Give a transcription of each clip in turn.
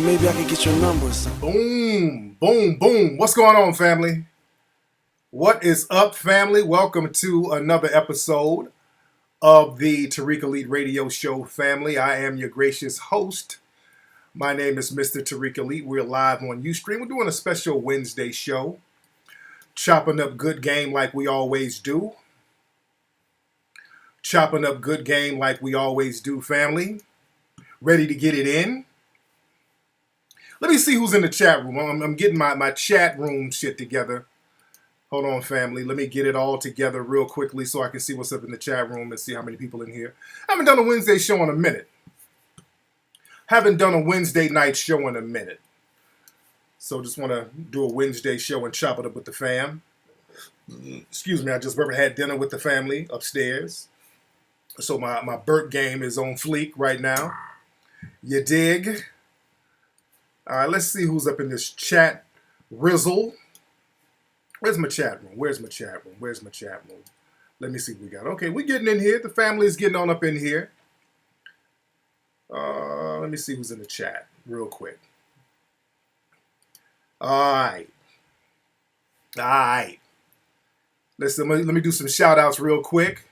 maybe I could get your number or something. Boom, boom, boom. What's going on, family? What is up, family? Welcome to another episode of the Tariq Elite Radio Show, family. I am your gracious host. My name is Mr. Tariq Elite. We're live on Ustream. We're doing a special Wednesday show, chopping up good game like we always do. Chopping up good game like we always do, family. Ready to get it in? Let me see who's in the chat room. I'm getting my chat room shit together. Hold on, family. Let me get it all together real quickly so I can see what's up in the chat room and see how many people in here. I haven't done a Wednesday show in a minute. Haven't done a Wednesday night show in a minute. So just want to do a Wednesday show and chop it up with the fam. Excuse me, I just had dinner with the family upstairs. So my burp game is on fleek right now. You dig? All right, let's see who's up in this chat. Rizzle. Where's my chat room? Where's my chat room? Where's my chat room? Let me see what we got. Okay, we're getting in here. The family is getting on up in here. Let me see who's in the chat real quick. All right. All right. Let me do some shout outs real quick.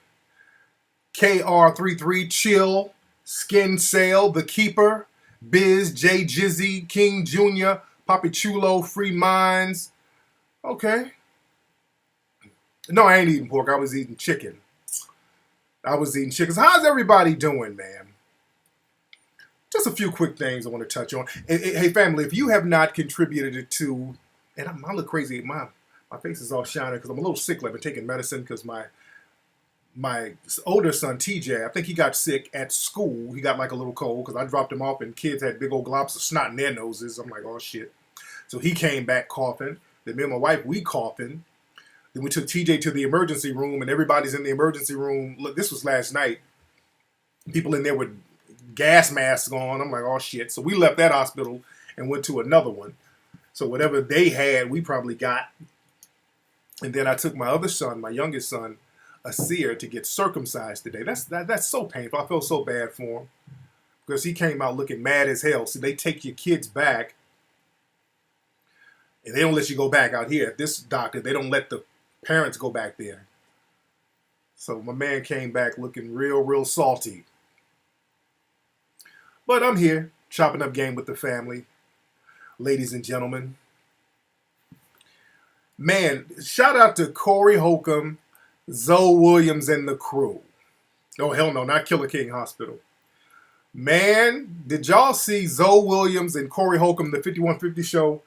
KR33, Chill, Skin Sale, The Keeper, Biz, J Jizzy, King Jr., Papi Chulo, Free Minds. Okay. No, I ain't eating pork. I was eating chicken. So how's everybody doing, man? Just a few quick things I want to touch on. Hey, family, if you have not contributed to, and I look crazy. My face is all shining because I'm a little sick. I've been taking medicine because my older son, TJ, I think he got sick at school. He got like a little cold because I dropped him off and kids had big old globs of snot in their noses. I'm like, oh, shit. So he came back coughing. Then me and my wife, we coughing. Then we took TJ to the emergency room and everybody's in the emergency room. Look, this was last night. People in there with gas masks on. I'm like, oh, shit. So we left that hospital and went to another one. So whatever they had, we probably got. And then I took my other son, my youngest son, Asir, to get circumcised today. That's so painful. I feel so bad for him because he came out looking mad as hell. So they take your kids back and they don't let you go back out here. At this doctor, they don't let the parents go back there. So my man came back looking real, real salty. But I'm here, chopping up game with the family. Ladies and gentlemen. Man, shout out to Corey Holcomb, Zoe Williams, and the crew. Oh, hell no, not Killer King Hospital. Man, did y'all see Zoe Williams and Corey Holcomb, the 5150 show,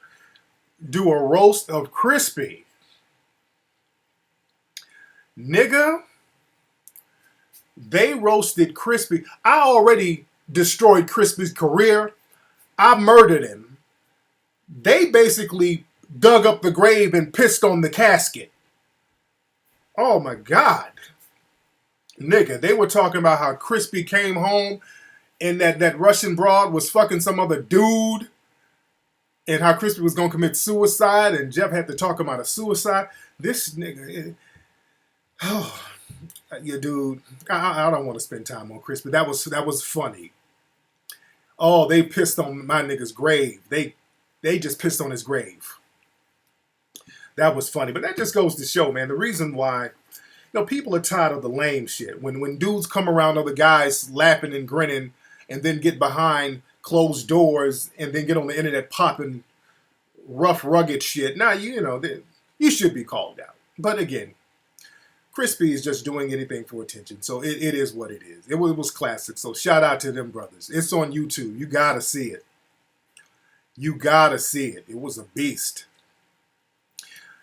do a roast of Crispy? Nigga, they roasted Crispy. I already destroyed Crispy's career. I murdered him. They basically dug up the grave and pissed on the casket. Oh my God. Nigga, they were talking about how Crispy came home and that Russian broad was fucking some other dude and how Crispy was going to commit suicide and Jeff had to talk him out of suicide. This nigga, yeah, dude, I don't want to spend time on Crispy. That was funny. Oh, they pissed on my nigga's grave. They just pissed on his grave. That was funny. But that just goes to show, man, the reason why, people are tired of the lame shit. When dudes come around other guys laughing and grinning and then get behind closed doors and then get on the internet popping rough, rugged shit. Now, you should be called out. But again, Crispy is just doing anything for attention. So it is what it is. It was classic. So shout out to them brothers. It's on YouTube. You got to see it. You got to see it. It was a beast.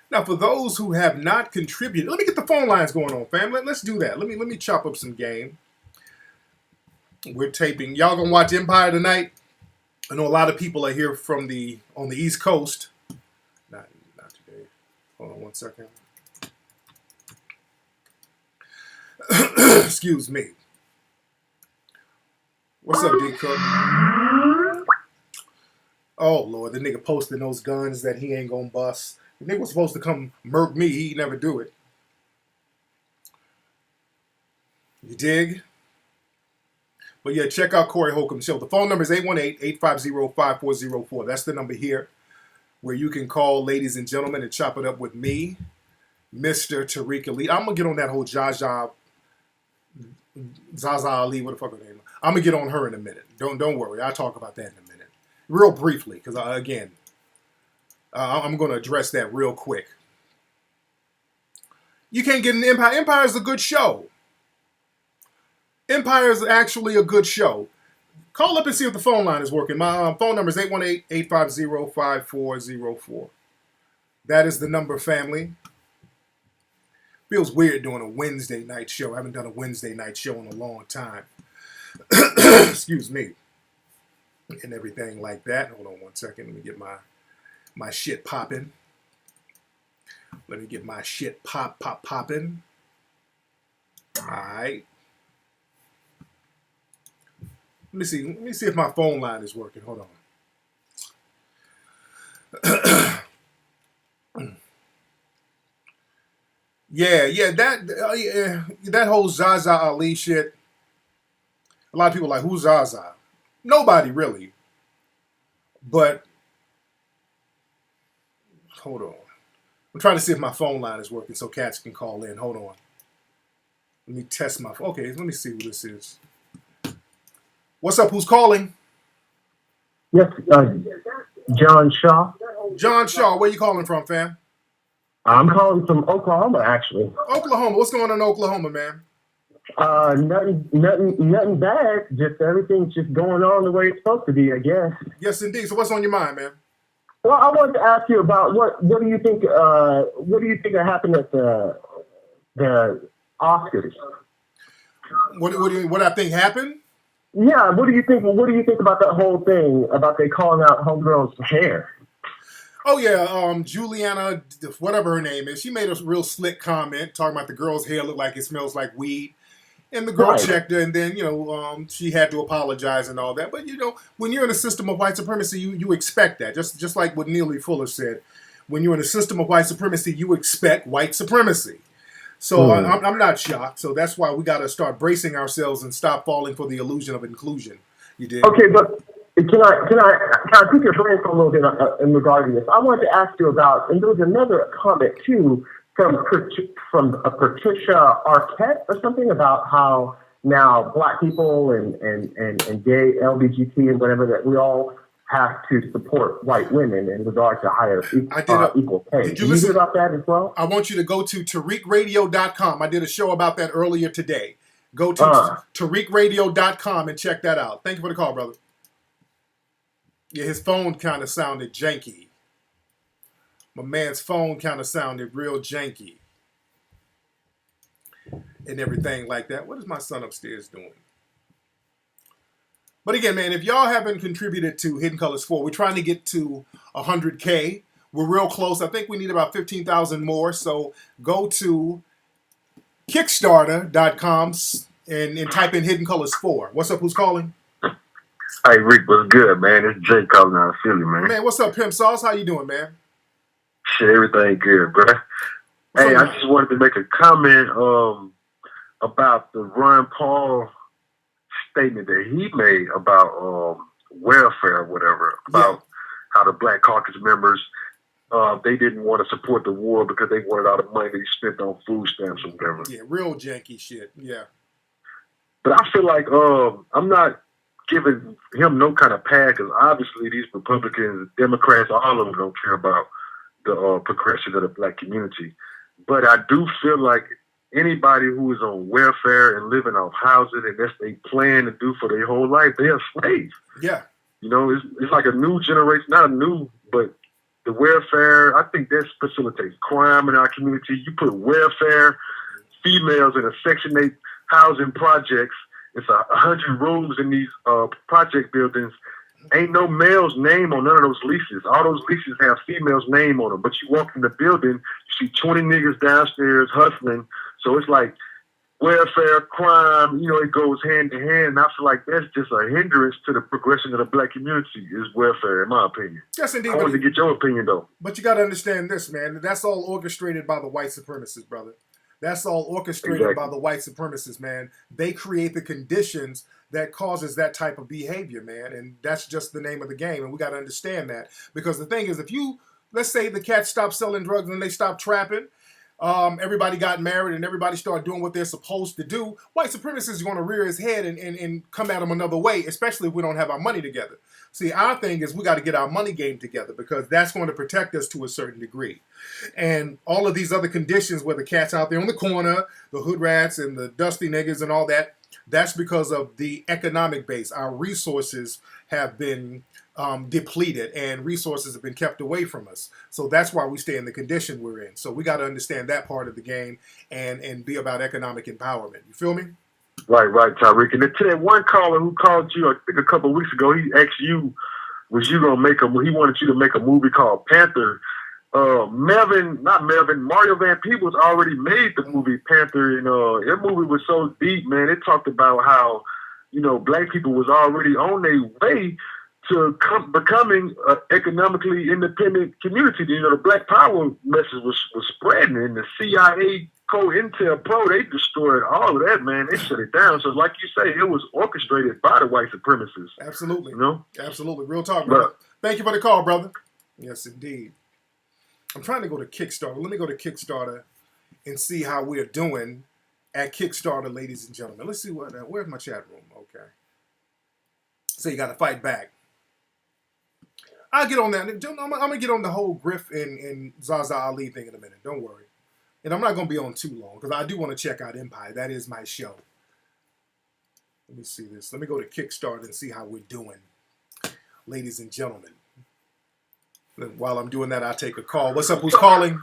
Now, for those who have not contributed, let me get the phone lines going on, fam. Let's do that. Let me chop up some game. We're taping. Y'all gonna watch Empire tonight? I know a lot of people are here on the East Coast. Not today. Hold on one second. Excuse me. What's up, D Cook? Oh Lord, the nigga posting those guns that he ain't gonna bust. The nigga was supposed to come murk me. He never do it. You dig? But yeah, check out Corey Holcomb Show. The phone number is 818-850-5404. That's the number here where you can call, ladies and gentlemen, and chop it up with me, Mr. Tariq Ali. I'm going to get on that whole Zaza Ali, what the fuck her name? I'm going to get on her in a minute. Don't worry. I'll talk about that in a minute. Real briefly, because again, I'm going to address that real quick. You can't get an Empire. Empire is a good show. Empire is actually a good show. Call up and see if the phone line is working. My phone number is 818-850-5404. That is the number, family. Feels weird doing a Wednesday night show. I haven't done a Wednesday night show in a long time. Excuse me. And everything like that. Hold on one second. Let me get my shit popping. Let me get my shit popping. All right. Let me see if my phone line is working. Hold on. Yeah, that whole Zaza Ali shit. A lot of people are like, who's Zaza? Nobody really. But hold on. I'm trying to see if my phone line is working so cats can call in. Hold on. Let me test my phone. Okay, let me see who this is. What's up? Who's calling? Yes, John Shaw. John Shaw, where you calling from, fam? I'm calling from Oklahoma, actually. Oklahoma. What's going on in Oklahoma, man? Nothing bad. Just everything's just going on the way it's supposed to be, I guess. Yes, indeed. So what's on your mind, man? Well, I wanted to ask you about what do you think that happened at the Oscars? What I think happened? Yeah, what do you think about that whole thing about they calling out homegirl's hair? Oh yeah, Juliana, whatever her name is, she made a real slick comment talking about the girl's hair looked like it smells like weed. And the girl checked her, and then, she had to apologize and all that. But, when you're in a system of white supremacy, you expect that. Just like what Neely Fuller said. When you're in a system of white supremacy, you expect white supremacy. So I'm not shocked. So that's why we got to start bracing ourselves and stop falling for the illusion of inclusion. You did. Okay, but can I pick your brain for a little bit in regard to this? I wanted to ask you about, and there was another comment, too, from Patricia Arquette or something about how now black people and gay LGBT and whatever, that we all have to support white women in regard to higher equal pay. Did you listen hear about that as well? I want you to go to TariqRadio.com. I did a show about that earlier today. Go to TariqRadio.com and check that out. Thank you for the call, brother. Yeah, his phone kind of sounded janky. My man's phone kind of sounded real janky. And everything like that. What is my son upstairs doing? But again, man, if y'all haven't contributed to Hidden Colors 4, we're trying to get to 100K. We're real close. I think we need about 15,000 more. So go to Kickstarter.com and type in Hidden Colors 4. What's up? Who's calling? Hey, Rick, what's good, man? It's Jay calling out of Philly, man. Man, what's up, Pimp Sauce? How you doing, man? Shit, everything good, bro. Hey, I just wanted to make a comment about the Ron Paul statement that he made about welfare or whatever, about how the Black Caucus members, they didn't want to support the war because they wanted all the money they spent on food stamps or whatever. Yeah, real janky shit, yeah. But I feel like I'm not giving him no kind of pass because obviously these Republicans, Democrats, all of them don't care about the progression of the black community. But I do feel like anybody who is on welfare and living off housing and that's they plan to do for their whole life, they're slaves. Yeah. It's like a new generation, not a new, but the welfare, I think that facilitates crime in our community. You put welfare, females in a Section 8 housing projects. It's 100 rooms in these project buildings. Ain't no male's name on none of those leases. All those leases have female's name on them. But you walk in the building, you see 20 niggas downstairs hustling. So it's like welfare, crime, it goes hand in hand. And I feel like that's just a hindrance to the progression of the black community is welfare, in my opinion. Yes, indeed. I wanted to get your opinion, though. But you got to understand this, man. That's all orchestrated by the white supremacists, brother. That's all orchestrated by Exactly. the white supremacists, man. They create the conditions that causes that type of behavior, man. And that's just the name of the game. And we got to understand that. Because the thing is, if you, let's say the cats stop selling drugs and they stop trapping, everybody got married and everybody started doing what they're supposed to do, white supremacists is going to rear his head and come at them another way, especially if we don't have our money together. See, our thing is we got to get our money game together because that's going to protect us to a certain degree. And all of these other conditions where the cat's out there on the corner, the hood rats and the dusty niggas and all that, that's because of the economic base. Our resources have been depleted and resources have been kept away from us. So that's why we stay in the condition we're in. So we got to understand that part of the game and be about economic empowerment. You feel me? Right, Tariq. And to that one caller who called you, I think a couple of weeks ago, he asked you, was you gonna make he wanted you to make a movie called Panther. Mario Van Peebles already made the movie Panther, and that movie was so deep, man. It talked about how, black people was already on their way to becoming an economically independent community. The Black Power message was spreading, and the CIA, Intel Pro, they destroyed all of that, man. They shut it down. So, like you say, it was orchestrated by the white supremacists. Absolutely. Absolutely. Real talk, brother. Thank you for the call, brother. Yes, indeed. I'm trying to go to Kickstarter. Let me go to Kickstarter and see how we're doing at Kickstarter, ladies and gentlemen. Let's see where's my chat room? Okay. So you got to fight back. I'll get on that. I'm going to get on the whole Griff and Zaza Ali thing in a minute. Don't worry. And I'm not going to be on too long because I do want to check out Empire. That is my show. Let me see this. Let me go to Kickstarter and see how we're doing, ladies and gentlemen. While I'm doing that, I'll take a call. What's up? Who's calling?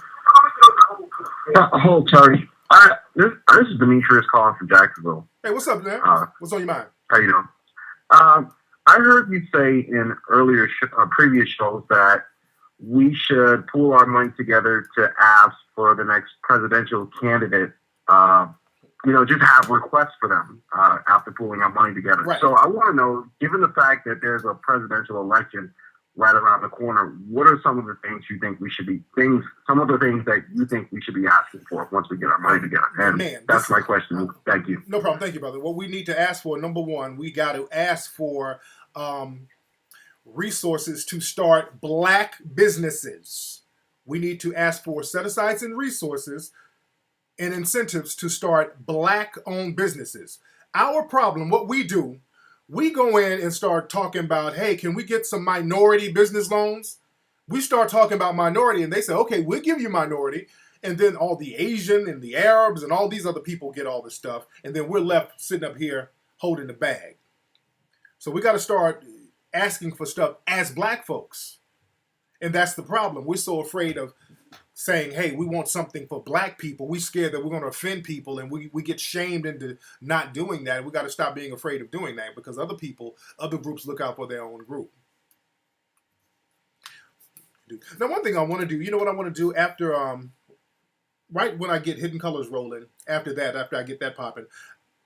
Oh, Tariq. This is Demetrius calling from Jacksonville. Hey, what's up, man? What's on your mind? How you doing? I heard you say in earlier previous shows that we should pool our money together to ask for the next presidential candidate. Just have requests for them after pooling our money together. Right. So I want to know, given the fact that there's a presidential election right around the corner, what are some of the things you think we should be some of the things that you think we should be asking for once we get our money together? And that's my question. Thank you. No problem. Thank you, brother. What we need to ask for, number one, we got to ask for resources to start black businesses. We need to ask for set-asides and resources and incentives to start black-owned businesses. Our problem, what we do, we go in and start talking about, hey, can we get some minority business loans? We start talking about minority, and they say, okay, we'll give you minority. And then all the Asian and the Arabs and all these other people get all this stuff. And then we're left sitting up here holding the bag. So we got to start asking for stuff as black folks. And that's the problem. We're so afraid of saying, hey, we want something for black people. We're scared that we're going to offend people, and we get shamed into not doing that. We got to stop being afraid of doing that because other groups look out for their own group. Now, one thing I want to do, you know what I want to do after, right when I get Hidden Colors rolling, after I get that popping,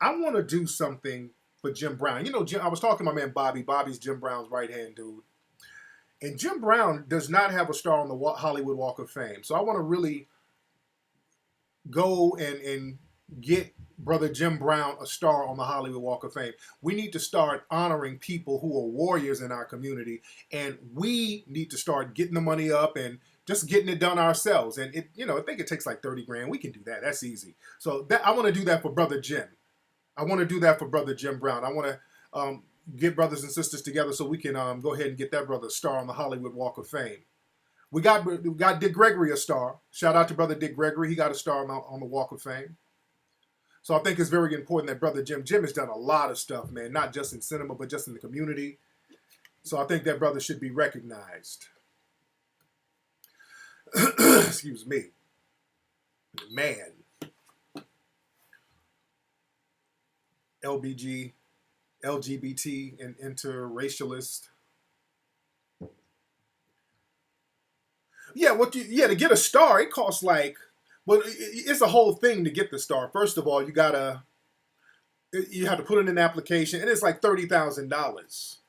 I want to do something for Jim Brown. I was talking to my man Bobby. Bobby's Jim Brown's right-hand dude. And Jim Brown does not have a star on the Hollywood Walk of Fame. So I want to really go and get Brother Jim Brown a star on the Hollywood Walk of Fame. We need to start honoring people who are warriors in our community. And we need to start getting the money up and just getting it done ourselves. And I think it takes like 30 grand. We can do that. That's easy. So I want to do that for Brother Jim. I want to do that for Brother Jim Brown. I want to get brothers and sisters together so we can go ahead and get that brother a star on the Hollywood Walk of Fame. We got Dick Gregory a star. Shout out to Brother Dick Gregory. He got a star on the Walk of Fame. So I think it's very important that Brother Jim has done a lot of stuff, man, not just in cinema, but just in the community. So I think that brother should be recognized. Excuse me. Man. LGBT and interracialist. Yeah, to get a star, it costs it's a whole thing to get the star. First of all, you have to put in an application, and it's like $30,000. It's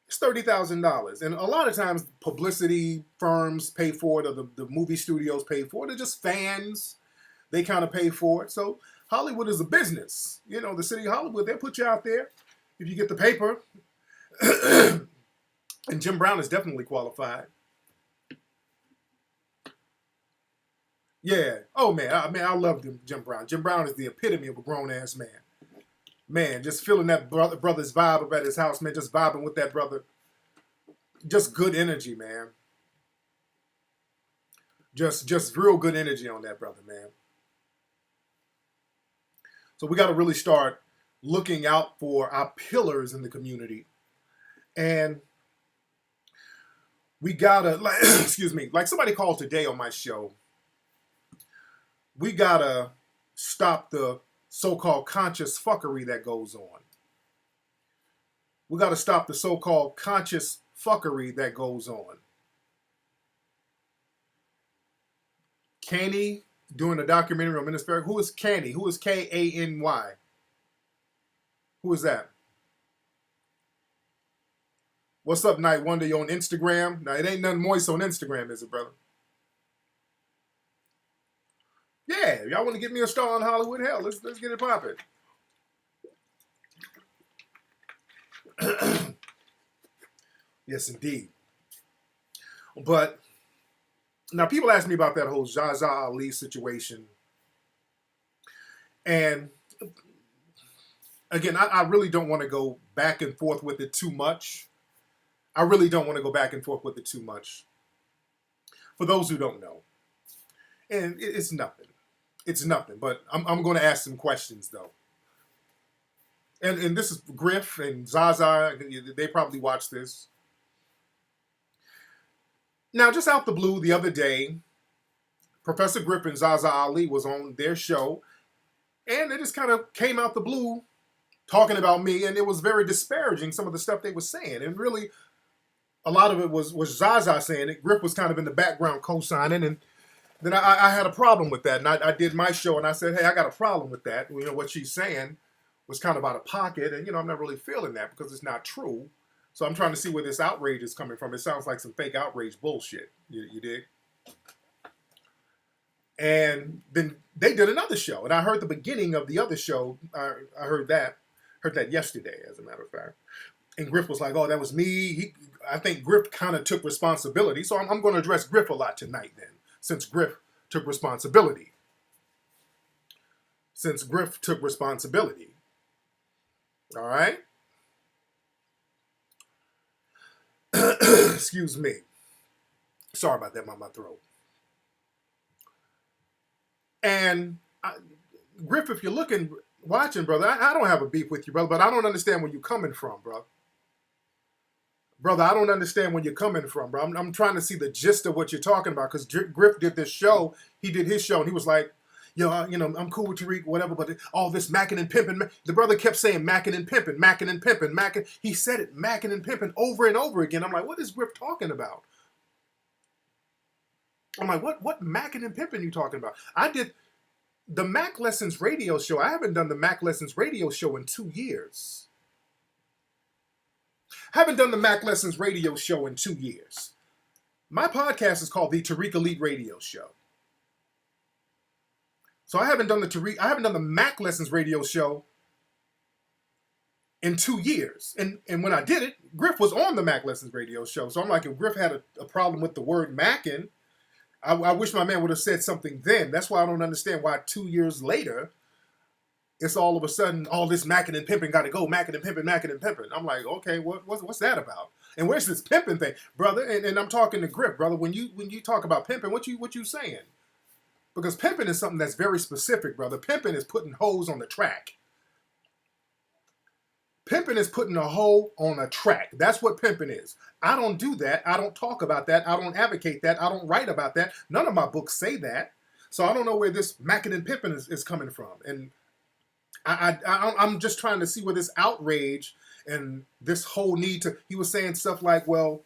$30,000, and a lot of times publicity firms pay for it, or the movie studios pay for it. They're just fans. They kind of pay for it. So Hollywood is a business. You know, the city of Hollywood, they'll put you out there if you get the paper. And Jim Brown is definitely qualified. Yeah. Oh, man, I love Jim Brown. Jim Brown is the epitome of a grown-ass man. Man, just feeling that brother's vibe up at his house, man, just vibing with that brother. Just good energy, man. Just real good energy on that brother, man. So we got to really start looking out for our pillars in the community. And we got to, like, excuse me, like somebody called today on my show, we got to stop the so-called conscious fuckery that goes on. We got to stop the so-called conscious fuckery that goes on. Kany doing a documentary on Minister. Who is Kany? Who is Kany? Who is that? What's up, Night Wonder? You on Instagram? Now, it ain't nothing moist on Instagram, is it, brother? Yeah, y'all want to get me a star in Hollywood? Hell, let's get it popping. Yes, indeed. But now people ask me about that whole Zaza Ali situation. And again, I really don't want to go back and forth with it too much. I really don't want to go back and forth with it too much. For those who don't know. And it's nothing. It's nothing. But I'm going to ask some questions, though. And this is Griff and Zaza. They probably watch this. Now, just out the blue, the other day, Professor Griff and Zaza Ali was on their show. And they just kind of came out the blue talking about me. And it was very disparaging, some of the stuff they were saying. And really, a lot of it was Zaza saying it. Griff was kind of in the background co-signing. And then I had a problem with that. And I did my show and I said, hey, I got a problem with that. You know, what she's saying was kind of out of pocket. And, you know, I'm not really feeling that because it's not true. So I'm trying to see where this outrage is coming from. It sounds like some fake outrage bullshit. You dig? And then they did another show. And I heard the beginning of the other show. I heard that yesterday, as a matter of fact. And Griff was like, oh, that was me. I think Griff kind of took responsibility. So I'm going to address Griff a lot tonight then. Since Griff took responsibility. All right? Excuse me. Sorry about that, my throat. And Griff, if you're watching, brother, I don't have a beef with you, brother, but I don't understand where you're coming from, bro. Brother, I don't understand where you're coming from, bro. I'm trying to see the gist of what you're talking about because Griff did this show. He did his show, and he was like, yo, I'm cool with Tariq, whatever, but all this macking and pimping. The brother kept saying macking and pimping, macking and pimping, macking. He said it, macking and pimping, over and over again. I'm like, what is Griff talking about? I'm like, what macking and pimping you talking about? I did the Mac Lessons radio show. I haven't done the Mac Lessons radio show in 2 years. Haven't done the Mac Lessons radio show in 2 years. My podcast is called the Tariq Elite Radio Show. So I haven't done the Mac Lessons radio show in 2 years. And when I did it, Griff was on the Mac Lessons radio show. So I'm like, if Griff had a problem with the word macking, I wish my man would have said something then. That's why I don't understand why 2 years later, it's all of a sudden, all this macking and pimping got to go, macking and pimping, macking and pimping. I'm like, okay, what's that about? And where's this pimping thing, brother? And I'm talking to Griff, brother. When you talk about pimping, what you saying? Because pimping is something that's very specific, brother. Pimping is putting hoes on the track. Pimping is putting a hoe on a track. That's what pimping is. I don't do that. I don't talk about that. I don't advocate that. I don't write about that. None of my books say that. So I don't know where this macking and pimping is coming from. And I'm just trying to see where this outrage and this whole need to, he was saying stuff like, well,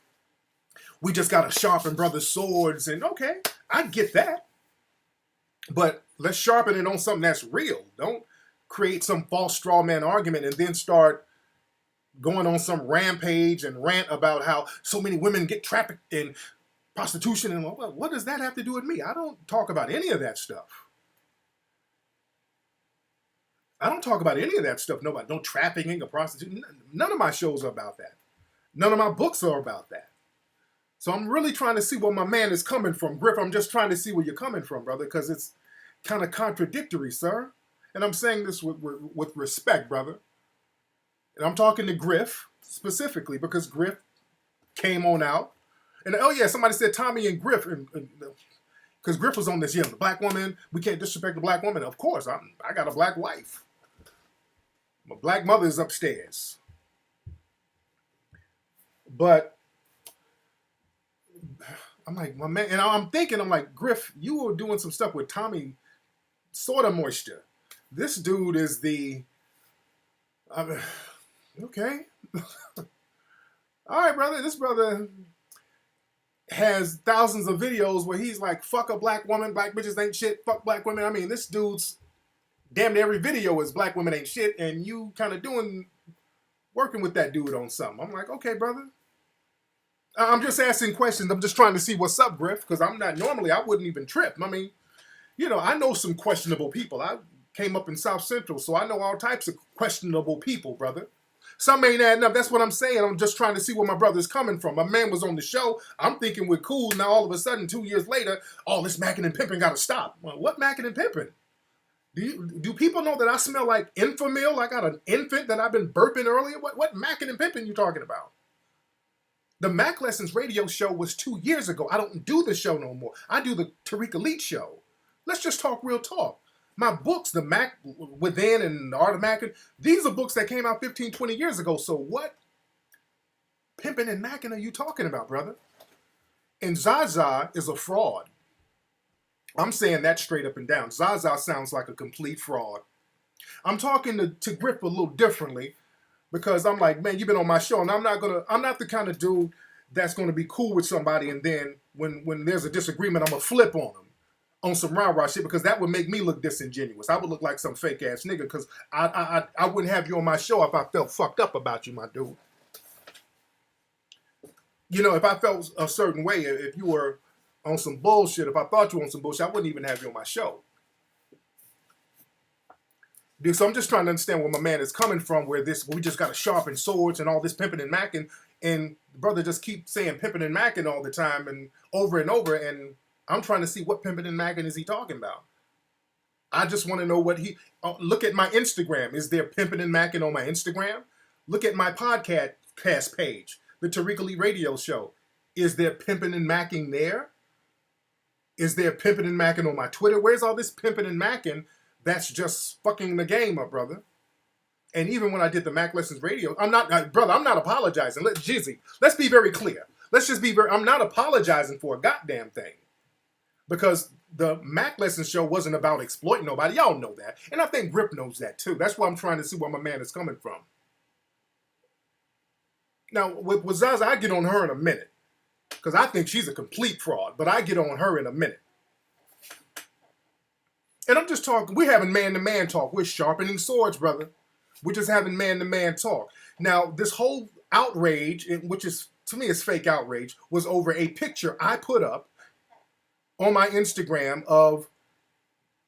we just got to sharpen brothers' swords. And okay, I get that. But let's sharpen it on something that's real. Don't create some false straw man argument and then start going on some rampage and rant about how so many women get trafficked in prostitution. And what does that have to do with me? I don't talk about any of that stuff. I don't talk about any of that stuff. No trafficking or prostitution. None of my shows are about that. None of my books are about that. So I'm really trying to see where my man is coming from. Griff, I'm just trying to see where you're coming from, brother, because it's kind of contradictory, sir. And I'm saying this with respect, brother. And I'm talking to Griff specifically because Griff came on out. And oh yeah, somebody said Tommy and Griff, because Griff was on this, the black woman, we can't disrespect the black woman. Of course, I got a black wife. My black mother is upstairs. But I'm like, my man, and I'm thinking, I'm like, Griff, you were doing some stuff with Tommy Sorta Moisture. This dude is okay. All right, brother. This brother has thousands of videos where he's like, fuck a black woman, black bitches ain't shit, fuck black women. I mean, this dude's damn near every video is black women ain't shit, and you kind of working with that dude on something. I'm like, okay, brother. I'm just asking questions. I'm just trying to see what's up, Griff, because normally I wouldn't even trip. I mean, I know some questionable people. I came up in South Central, so I know all types of questionable people, brother. Some ain't adding up. That's what I'm saying. I'm just trying to see where my brother's coming from. My man was on the show. I'm thinking we're cool. Now, all of a sudden, 2 years later, all this macking and pimping got to stop. Well, what macking and pimping? Do people know that I smell like Infamil? I got an infant that I've been burping earlier? What macking and pimping you talking about? The Mac Lessons radio show was 2 years ago. I don't do the show no more. I do the Tariq Elite show. Let's just talk real talk. My books, The Mac Within and The Art of Macking, these are books that came out 15, 20 years ago. So what pimping and macking are you talking about, brother? And Zaza is a fraud. I'm saying that straight up and down. Zaza sounds like a complete fraud. I'm talking to Griff a little differently because I'm like, man, you've been on my show, and I'm not the kind of dude that's gonna be cool with somebody, and then when there's a disagreement, I'm gonna flip on them on some rah-rah shit, because that would make me look disingenuous. I would look like some fake ass nigga, because I wouldn't have you on my show if I felt fucked up about you, my dude. If I felt a certain way, if you were on some bullshit, if I thought you were on some bullshit, I wouldn't even have you on my show. Dude, so I'm just trying to understand where my man is coming from, where we just got to sharpen swords and all this pimping and macking, and the brother just keeps saying pimping and macking all the time and over, and I'm trying to see what pimping and macking is he talking about. I just want to know what look at my Instagram. Is there pimping and macking on my Instagram? Look at my podcast page, the Tariq Elite Radio Show. Is there pimping and macking there? Is there pimping and macking on my Twitter? Where's all this pimping and macking that's just fucking the game up, brother? And even when I did the Mac Lessons Radio, I'm not apologizing. Let's be very clear. I'm not apologizing for a goddamn thing. Because the Mac Lessons show wasn't about exploiting nobody. Y'all know that. And I think Grip knows that too. That's why I'm trying to see where my man is coming from. Now, with Zaza, I get on her in a minute. Because I think she's a complete fraud. But I get on her in a minute. And I'm just talking, we're having man-to-man talk. We're sharpening swords, brother. We're just having man-to-man talk. Now, this whole outrage, which is, to me, is fake outrage, was over a picture I put up on my Instagram of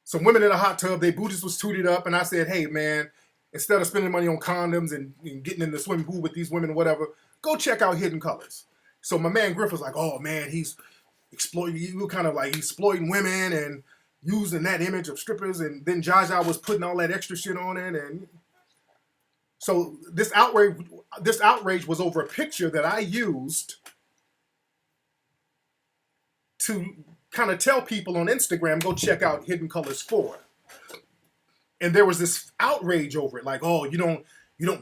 some women in a hot tub. Their booties was tooted up, and I said, hey, man, instead of spending money on condoms and getting in the swimming pool with these women or whatever, go check out Hidden Colors. So my man Griff was like, oh, man, he's exploiting women and using that image of strippers, and then Jaja was putting all that extra shit on it, and so this outrage was over a picture that I used to kind of tell people on Instagram, go check out Hidden Colors 4. And there was this outrage over it, like, oh, you don't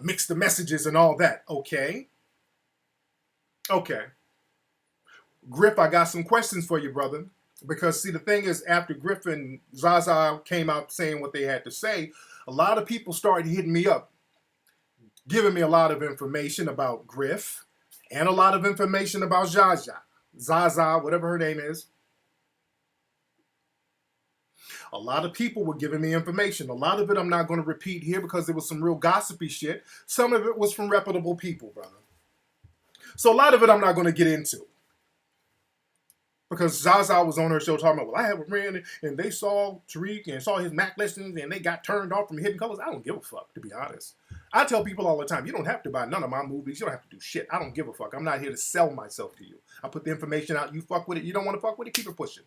mix the messages and all that. Okay. Griff, I got some questions for you, brother. Because, see, the thing is, after Griff and Zaza came out saying what they had to say, a lot of people started hitting me up, giving me a lot of information about Griff and a lot of information about Zaza, whatever her name is. A lot of people were giving me information. A lot of it I'm not going to repeat here because there was some real gossipy shit. Some of it was from reputable people, brother. So a lot of it I'm not going to get into. Because Zaza was on her show talking about, well, I have a friend and they saw Tariq and saw his Mac listings and they got turned off from Hidden Colors. I don't give a fuck, to be honest. I tell people all the time, you don't have to buy none of my movies. You don't have to do shit. I don't give a fuck. I'm not here to sell myself to you. I put the information out. You fuck with it. You don't want to fuck with it. Keep it pushing.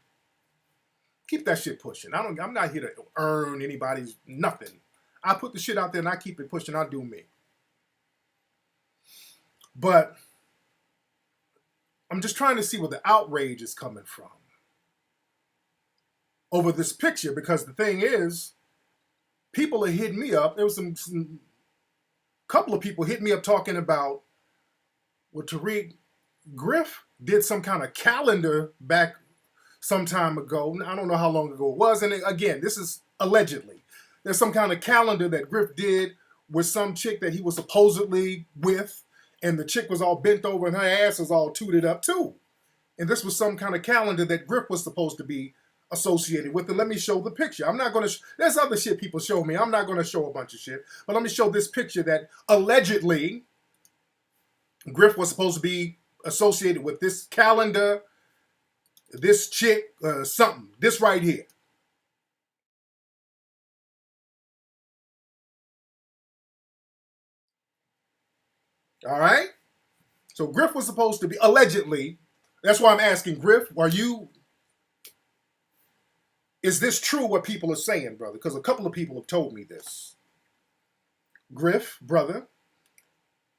Keep that shit pushing. I'm not here to earn anybody's nothing. I put the shit out there and I keep it pushing. I do me. But I'm just trying to see where the outrage is coming from over this picture, because the thing is, people are hitting me up. There was some couple of people hitting me up talking about, well, Tariq Griff did some kind of calendar back some time ago. I don't know how long ago it was. And again, this is allegedly. There's some kind of calendar that Griff did with some chick that he was supposedly with, and the chick was all bent over and her ass was all tooted up too. And this was some kind of calendar that Griff was supposed to be associated with. And let me show the picture. I'm not going to, there's other shit people show me. I'm not going to show a bunch of shit. But let me show this picture that allegedly Griff was supposed to be associated with this calendar, this chick, something. This right here. All right? So Griff was supposed to be, allegedly, that's why I'm asking Griff, is this true what people are saying, brother? Because a couple of people have told me this. Griff, brother,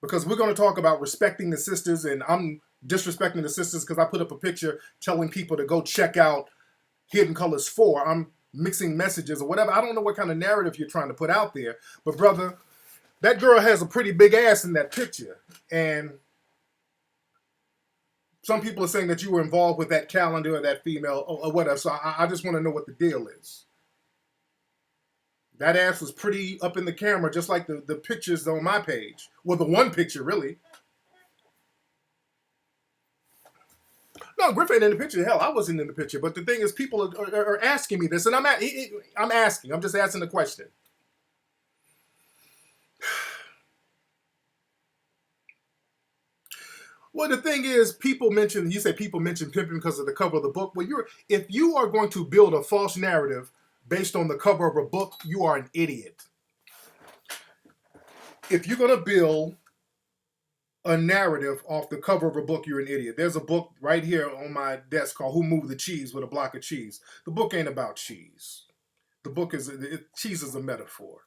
because we're going to talk about respecting the sisters, and I'm disrespecting the sisters because I put up a picture telling people to go check out Hidden Colors 4. I'm mixing messages or whatever. I don't know what kind of narrative you're trying to put out there, but brother, that girl has a pretty big ass in that picture, and some people are saying that you were involved with that calendar or that female or whatever. So I just want to know what the deal is. That ass was pretty up in the camera, just like the pictures on my page. Well, the one picture, really. No, Griff ain't in the picture. Hell, I wasn't in the picture. But the thing is, people are asking me this, and I'm asking. I'm just asking the question. Well, the thing is, you say people mention pimping because of the cover of the book. Well, if you are going to build a false narrative based on the cover of a book, you are an idiot. If you're going to build a narrative off the cover of a book, you're an idiot. There's a book right here on my desk called Who Moved the Cheese with a Block of Cheese. The book ain't about cheese. The book cheese is a metaphor.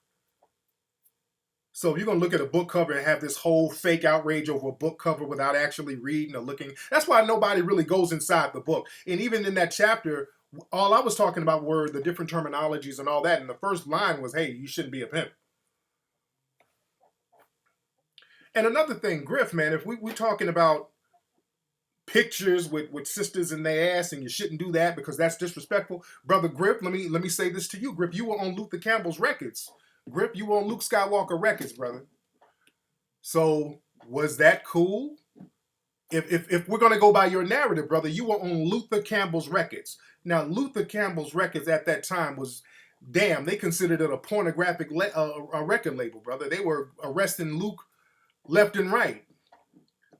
So if you're going to look at a book cover and have this whole fake outrage over a book cover without actually reading or looking, that's why nobody really goes inside the book. And even in that chapter, all I was talking about were the different terminologies and all that. And the first line was, hey, you shouldn't be a pimp. And another thing, Griff, man, if we're talking about pictures with sisters in their ass and you shouldn't do that because that's disrespectful, brother Griff, let me say this to you, Griff. You were on Luther Campbell's records. Griff, you were on Luke Skywalker records, brother. So was that cool? If we're going to go by your narrative, brother, you were on Luther Campbell's records. Now, Luther Campbell's records at that time was, damn, they considered it a pornographic a record label, brother. They were arresting Luke left and right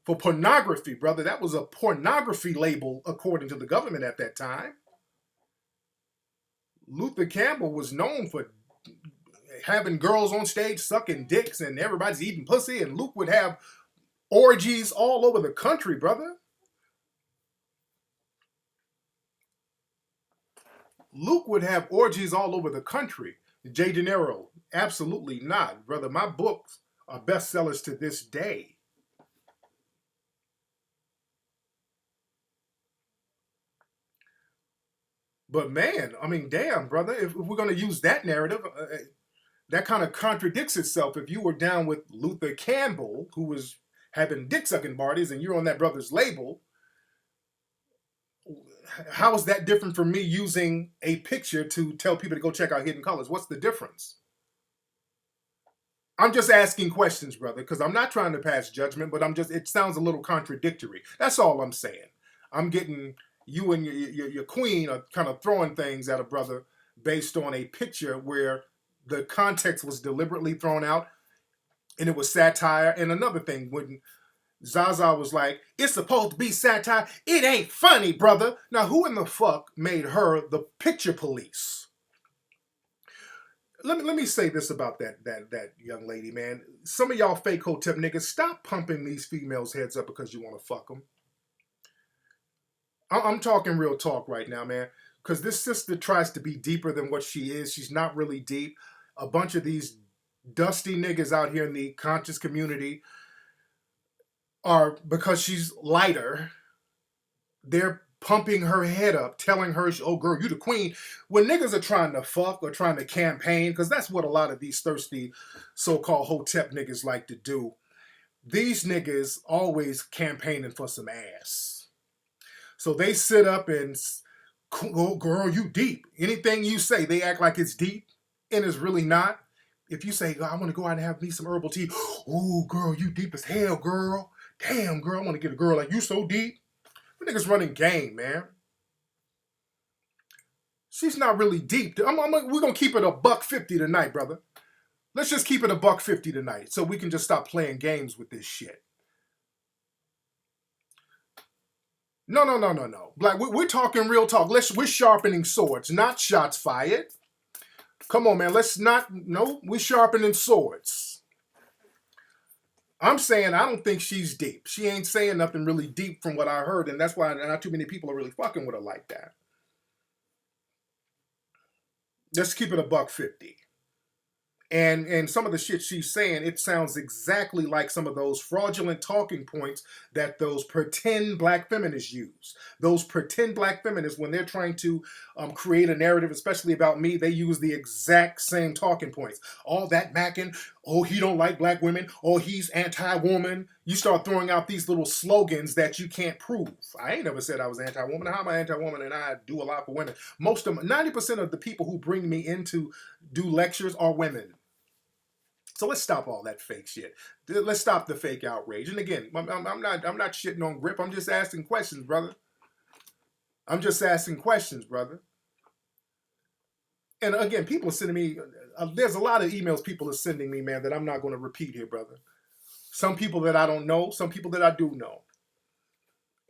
for pornography, brother. That was a pornography label, according to the government at that time. Luther Campbell was known for having girls on stage sucking dicks and everybody's eating pussy, and Luke would have orgies all over the country, brother. Luke would have orgies all over the country. Jay De Niro, absolutely not, brother. My books are bestsellers to this day. But man, I mean, damn, brother, if we're going to use that narrative, that kind of contradicts itself. If you were down with Luther Campbell, who was having dick-sucking parties, and you're on that brother's label, how is that different from me using a picture to tell people to go check out Hidden Colors? What's the difference? I'm just asking questions, brother, because I'm not trying to pass judgment, but it sounds a little contradictory. That's all I'm saying. I'm getting you and your queen are kind of throwing things at a brother based on a picture where the context was deliberately thrown out and it was satire. And another thing, when Zaza was like, it's supposed to be satire. It ain't funny, brother. Now, who in the fuck made her the picture police? Let me say this about that young lady, man. Some of y'all fake hotep niggas, stop pumping these females' heads up because you want to fuck them. I'm talking real talk right now, man. Because this sister tries to be deeper than what she is. She's not really deep. A bunch of these dusty niggas out here in the conscious community are, because she's lighter, they're pumping her head up, telling her, oh girl, you the queen. When niggas are trying to fuck or trying to campaign, because that's what a lot of these thirsty so-called hotep niggas like to do. These niggas always campaigning for some ass. So they sit up and, oh girl, you deep. Anything you say, they act like it's deep and it's really not. If you say, I want to go out and have me some herbal tea. Oh girl, you deep as hell, girl. Damn, girl, I want to get a girl like you so deep. Niggas running game, man. She's not really deep. We're going to keep it $150 tonight, brother. Let's just keep it $150 tonight so we can just stop playing games with this shit. No. Black, we're talking real talk. We're sharpening swords, not shots fired. Come on, man. We're sharpening swords. I'm saying I don't think she's deep. She ain't saying nothing really deep from what I heard, and that's why not too many people are really fucking with her like that. Let's keep it $150. And some of the shit she's saying, it sounds exactly like some of those fraudulent talking points that those pretend black feminists use. Those pretend black feminists, when they're trying to create a narrative, especially about me, they use the exact same talking points. All that macking, oh, he don't like black women, oh, he's anti-woman. You start throwing out these little slogans that you can't prove. I ain't never said I was anti-woman. How am I anti-woman and I do a lot for women? 90% of the people who bring me in to do lectures are women. So let's stop all that fake shit. Let's stop the fake outrage. And again, I'm not shitting on Grip. I'm just asking questions, brother. And again, people are sending me. There's a lot of emails people are sending me, man, that I'm not going to repeat here, brother. Some people that I don't know, some people that I do know.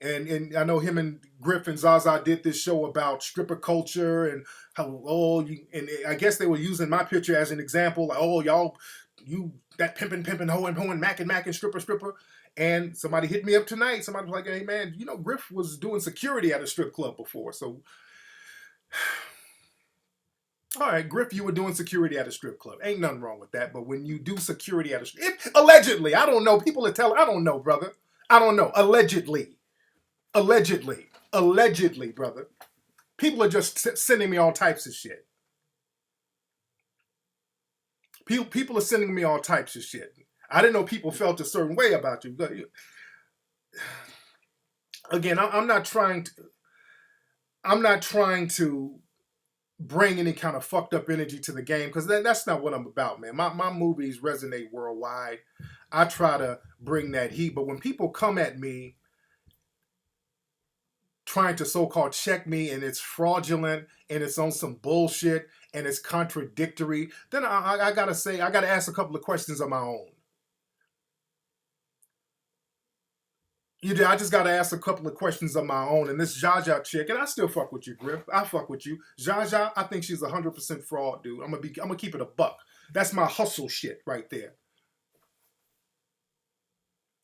And I know him and Griff and Zaza did this show about stripper culture and how, and I guess they were using my picture as an example. Like, y'all, you, that pimping, hoeing, macking, stripper. And somebody hit me up tonight. Somebody was like, hey, man, Griff was doing security at a strip club before. So, all right, Griff, you were doing security at a strip club. Ain't nothing wrong with that. But when you do security at a strip club, allegedly, I don't know. People are telling, I don't know, brother. I don't know. Allegedly, brother. People are just sending me all types of shit. People are sending me all types of shit. I didn't know people felt a certain way about you. Again, I'm not trying to bring any kind of fucked up energy to the game, because that's not what I'm about, man. My movies resonate worldwide. I try to bring that heat, but when people come at me trying to so-called check me and it's fraudulent and it's on some bullshit and it's contradictory, then I gotta ask a couple of questions of my own. I just gotta ask a couple of questions of my own. And this Jaja chick, and I still fuck with you, Griff. I fuck with you. Jaja, I think she's 100% fraud, dude. I'm gonna keep it $1. That's my hustle shit right there.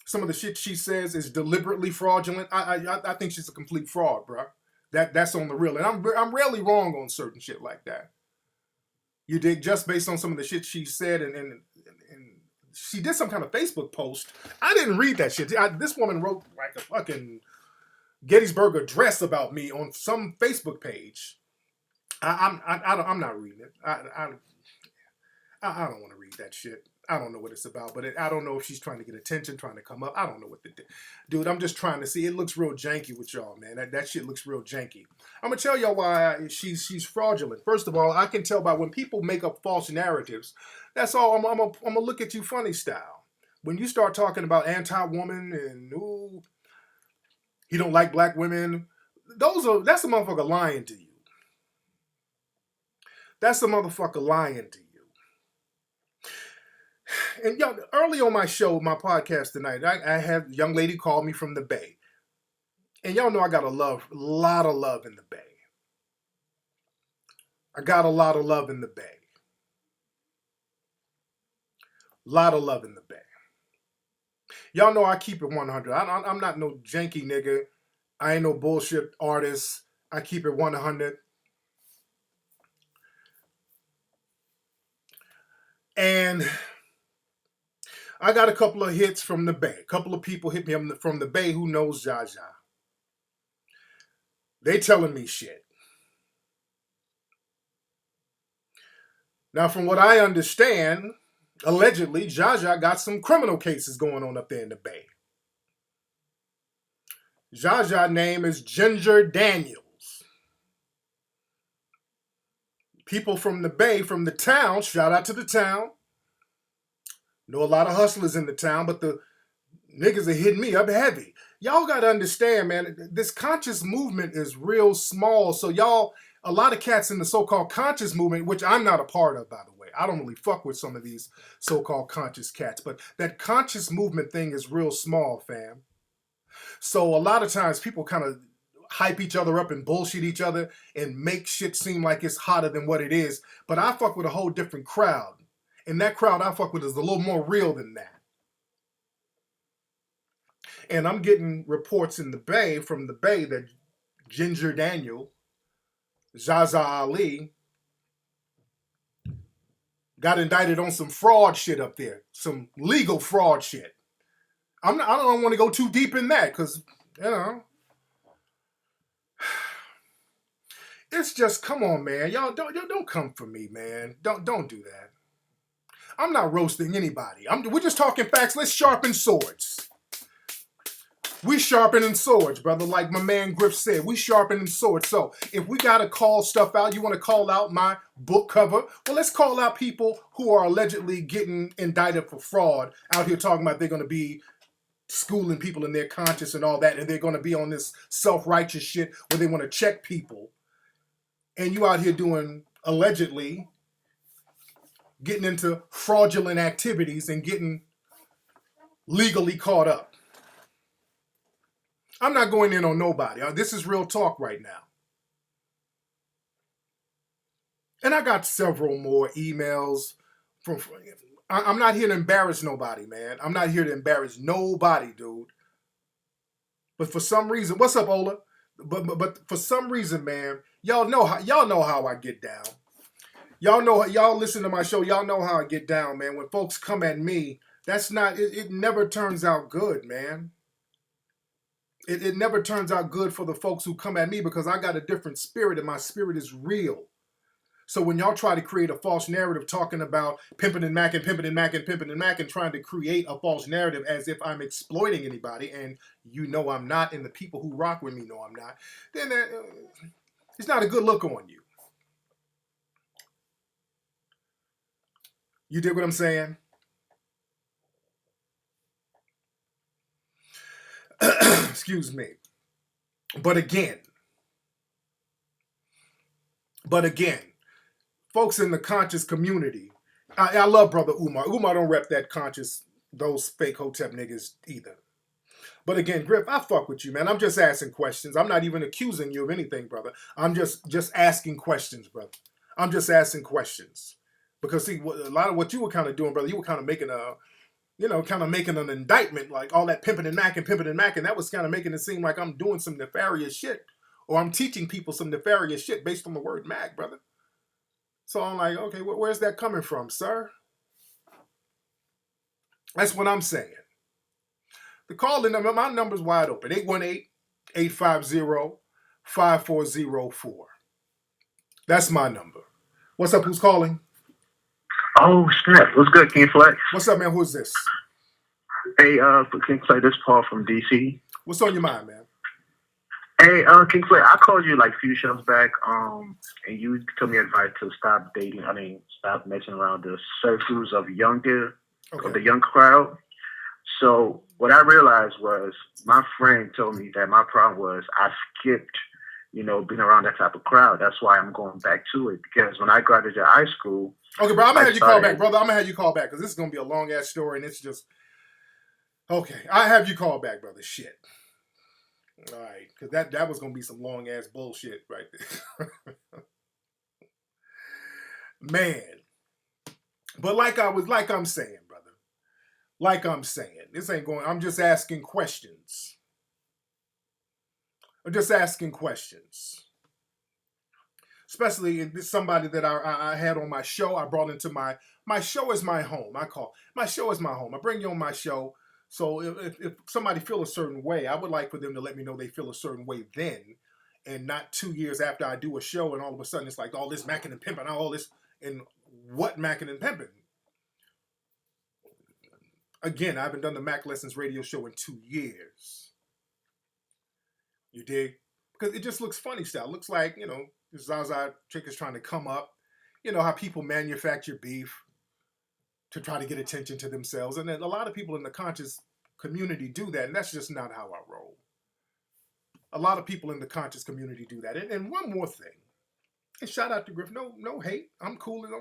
Some of the shit she says is deliberately fraudulent. I think she's a complete fraud, bro. That's on the real. And I'm rarely wrong on certain shit like that. You dig? Just based on some of the shit she said, and she did some kind of Facebook post. I didn't read that shit. This woman wrote like a fucking Gettysburg Address about me on some Facebook page. I'm not reading it. I don't want to read that shit. I don't know what it's about, but I don't know if she's trying to get attention, trying to come up. I don't know what to do. Dude, I'm just trying to see. It looks real janky with y'all, man. That shit looks real janky. I'm going to tell y'all why she's fraudulent. First of all, I can tell by when people make up false narratives. That's all. I'm going to look at you funny style. When you start talking about anti-woman and, ooh, he don't like black women, that's a motherfucker lying to you. That's a motherfucker lying to you. And y'all, early on my show, my podcast tonight, I had a young lady call me from the Bay. And y'all know I got a lot of love in the Bay. I got a lot of love in the Bay. Lot of love in the Bay. Y'all know I keep it 100. I'm not no janky nigga. I ain't no bullshit artist. I keep it 100. And I got a couple of hits from the Bay. A couple of people hit me from the Bay who knows Jaja. They telling me shit. Now, from what I understand, allegedly, Jaja got some criminal cases going on up there in the Bay. Jaja name is Ginger Daniels. People from the Bay, from the town, shout out to the town. Know a lot of hustlers in the town, but the niggas are hitting me up heavy. Y'all got to understand, man, this conscious movement is real small. So y'all, a lot of cats in the so-called conscious movement, which I'm not a part of, by the way. I don't really fuck with some of these so-called conscious cats, but that conscious movement thing is real small, fam. So a lot of times people kind of hype each other up and bullshit each other and make shit seem like it's hotter than what it is. But I fuck with a whole different crowd. And that crowd I fuck with is a little more real than that. And I'm getting reports in the Bay, from the Bay, that Ginger Daniel, Zaza Ali, got indicted on some fraud shit up there. Some legal fraud shit. I don't want to go too deep in that because, you know, it's just, come on, man. Y'all don't come for me, man. Don't do that. I'm not roasting anybody. We're just talking facts. Let's sharpen swords. We sharpening swords, brother. Like my man Griff said, we sharpening swords. So if we got to call stuff out, you want to call out my book cover? Well, let's call out people who are allegedly getting indicted for fraud out here talking about they're going to be schooling people in their conscience and all that, and they're going to be on this self-righteous shit where they want to check people. And you out here doing, allegedly, getting into fraudulent activities and getting legally caught up. I'm not going in on nobody. This is real talk right now. And I got several more emails from. I'm not here to embarrass nobody, man. I'm not here to embarrass nobody, dude. But for some reason, what's up, Ola? But for some reason, man, y'all know how I get down. Y'all listen to my show. Y'all know how I get down, man. When folks come at me, that's not. It never turns out good, man. It never turns out good for the folks who come at me because I got a different spirit and my spirit is real. So when y'all try to create a false narrative talking about pimping and macking, pimping and macking, pimping and macking, trying to create a false narrative as if I'm exploiting anybody, and you know I'm not, and the people who rock with me know I'm not, then it's not a good look on you. You dig what I'm saying? Excuse me. But again, folks in the conscious community, I love Brother Umar. Umar don't rep that conscious, those fake hotep niggas either. But again, Griff, I fuck with you, man. I'm just asking questions. I'm not even accusing you of anything, brother. I'm just asking questions, brother. I'm just asking questions. Because see, a lot of what you were kind of doing, brother, you were kind of making making an indictment, like all that pimping and macking. That was kind of making it seem like I'm doing some nefarious shit. Or I'm teaching people some nefarious shit based on the word Mac, brother. So I'm like, okay, where's that coming from, sir? That's what I'm saying. The call-in number, my number's wide open, 818-850-5404. That's my number. What's up, who's calling? Oh, snap. What's good, King Flex? What's up, man? Who's this? Hey, King Flex, this is Paul from DC. What's on your mind, man? Hey, King Flex, I called you like a few shows back, and you told me advice to stop messing around the circles of the young crowd. So what I realized was my friend told me that my problem was I skipped being around that type of crowd. That's why I'm going back to it, because when I graduated high school. Okay, bro, I'm gonna have you call back, brother. I'm gonna have you call back because this is gonna be a long ass story, and it's just okay. I have you call back, brother. Shit. All right, because that was gonna be some long ass bullshit right there, man. But I'm saying, brother, this ain't going. I'm just asking questions. Especially if it's somebody that I had on my show. I brought into my show is my home. My show is my home. I bring you on my show. So if somebody feel a certain way, I would like for them to let me know they feel a certain way then, and not 2 years after I do a show and all of a sudden it's like all this macking and pimping, all this, and what macking and pimping? Again, I haven't done the Mac Lessons radio show in 2 years. You dig? Because it just looks funny style. It looks like, Zaza chick is trying to come up. You know how people manufacture beef to try to get attention to themselves. And then a lot of people in the conscious community do that, and that's just not how I roll. A lot of people in the conscious community do that. And one more thing. And shout out to Griff. No hate. I'm cool. No.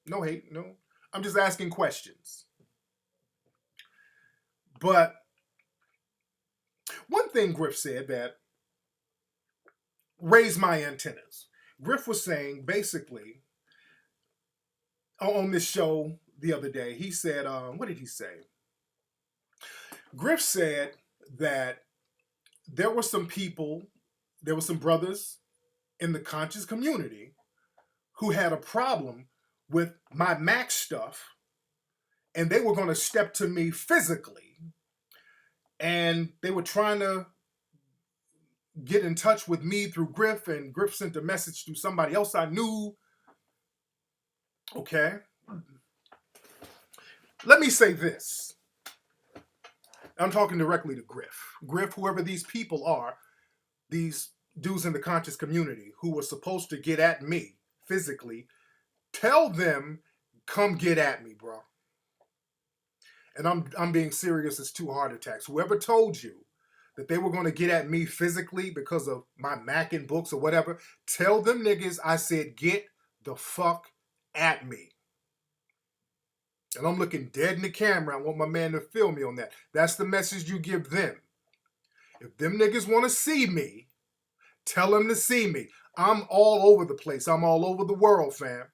No hate. No. I'm just asking questions. But one thing Griff said that raised my antennas. Griff was saying, basically, on this show the other day, he said, what did he say? Griff said that there were some brothers in the conscious community who had a problem with my Mac stuff, and they were going to step to me physically, and they were trying to get in touch with me through Griff, and Griff sent a message to somebody else I knew. Okay. Let me say this. I'm talking directly to Griff. Griff, whoever these people are, these dudes in the conscious community who were supposed to get at me physically, tell them, come get at me, bro. And I'm being serious as 2 heart attacks. Whoever told you that they were going to get at me physically because of my Mac and books or whatever, tell them niggas I said get the fuck at me. And I'm looking dead in the camera. I want my man to film me on that. That's the message you give them. If them niggas want to see me, tell them to see me. I'm all over the place. I'm all over the world, fam.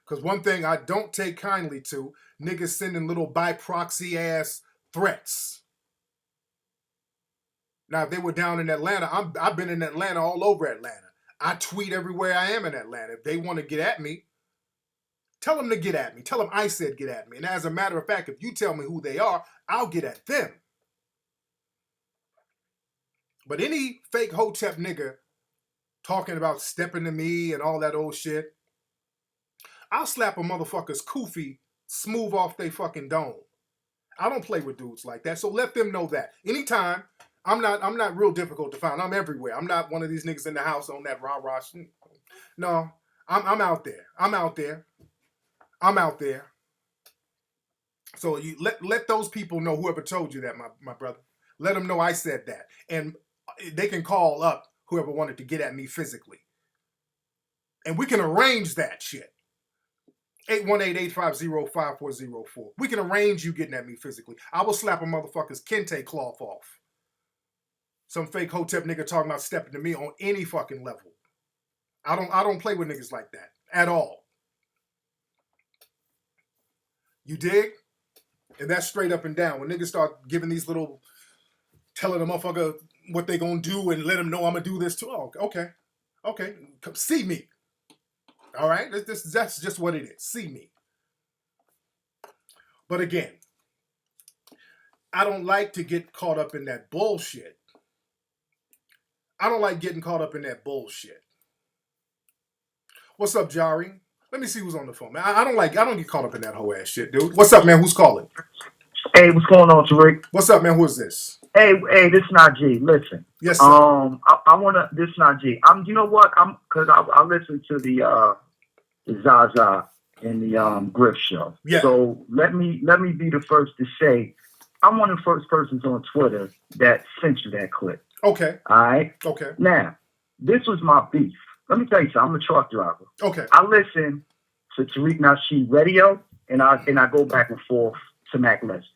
Because one thing I don't take kindly to, niggas sending little by proxy ass threats. Now, if they were down in Atlanta, I've been in Atlanta, all over Atlanta. I tweet everywhere I am in Atlanta. If they want to get at me, tell them to get at me. Tell them I said get at me. And as a matter of fact, if you tell me who they are, I'll get at them. But any fake hotep nigga talking about stepping to me and all that old shit, I'll slap a motherfucker's kufi smooth off they fucking dome. I don't play with dudes like that, so let them know that. Anytime, I'm not real difficult to find. I'm everywhere. I'm not one of these niggas in the house on that rah-rah shit. No, I'm out there. I'm out there. So you let those people know, whoever told you that, my brother. Let them know I said that. And they can call up whoever wanted to get at me physically. And we can arrange that shit. 818-850-5404. We can arrange you getting at me physically. I will slap a motherfucker's kente cloth off. Some fake hotep nigga talking about stepping to me on any fucking level. I don't play with niggas like that at all. You dig? And that's straight up and down. When niggas start giving these little, telling a motherfucker what they gonna do and let them know I'm gonna do this too. Oh, okay. Come see me. All right? That's just what it is. See me. But again, I don't like to get caught up in that bullshit. I don't like getting caught up in that bullshit. What's up, Jari? Let me see who's on the phone, man. I don't get caught up in that whole ass shit, dude. What's up, man? Who's calling? Hey, what's going on, Tariq? What's up, man? Who is this? Hey, this is not G. Listen. Yes, sir. I wanna. This is not G. You know what? Because I listened to the Zaza and the Griff show. Yeah. So let me be the first to say I'm one of the first persons on Twitter that sent you that clip. Okay. All right. Okay. Now, this was my beef. Let me tell you something. I'm a truck driver. Okay. I listen to Tariq Nasheed radio, and I go back and forth to Mac Legends.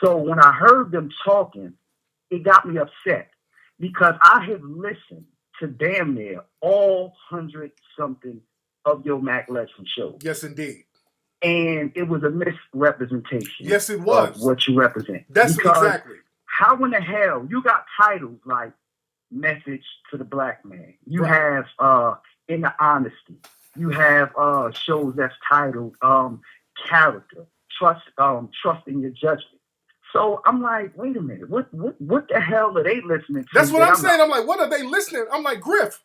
So when I heard them talking, it got me upset because I have listened to damn near all 100-something of your Mac Legends shows. Yes, indeed. And it was a misrepresentation. Yes, it was. Of what you represent. That's because exactly. How in the hell you got titles like Message to the Black Man? You have In the Honesty. You have shows that's titled Character, Trusting Your Judgment. So I'm like, wait a minute, what the hell are they listening to? That's what I'm saying. I'm like, what are they listening? I'm like, Griff,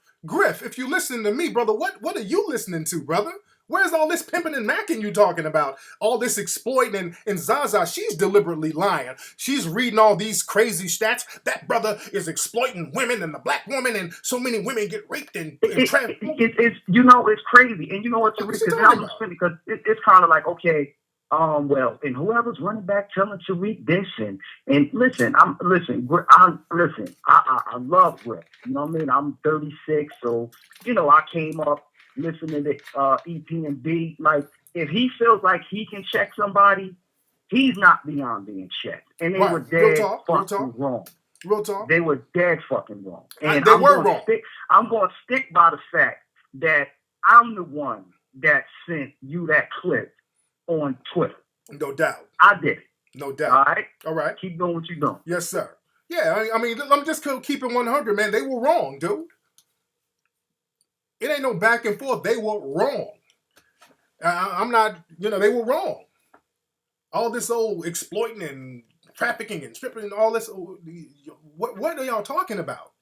if you listen to me, brother, what are you listening to, brother? Where's all this pimping and macking you talking about? All this exploiting and Zaza, she's deliberately lying. She's reading all these crazy stats. That brother is exploiting women and the black woman, and so many women get raped and trapped. It's crazy. And you know what, Tariq, because it's kind of like, okay, well, and whoever's running back telling Tariq this and listen, I love Griff. You know what I mean? I'm 36, so I came up listening to EP&B. Like, if he feels like he can check somebody, he's not beyond being checked. And they were dead fucking wrong. Real talk. They were dead fucking wrong. And they were wrong. I'm going to stick by the fact that I'm the one that sent you that clip on Twitter. No doubt. I did it. No doubt. All right. Keep doing what you're doing. Yes, sir. Yeah, I mean, I'm just keeping 100, man. They were wrong, dude. It ain't no back and forth. They were wrong. I'm not, they were wrong. All this old exploiting and trafficking and stripping and all this. What are y'all talking about?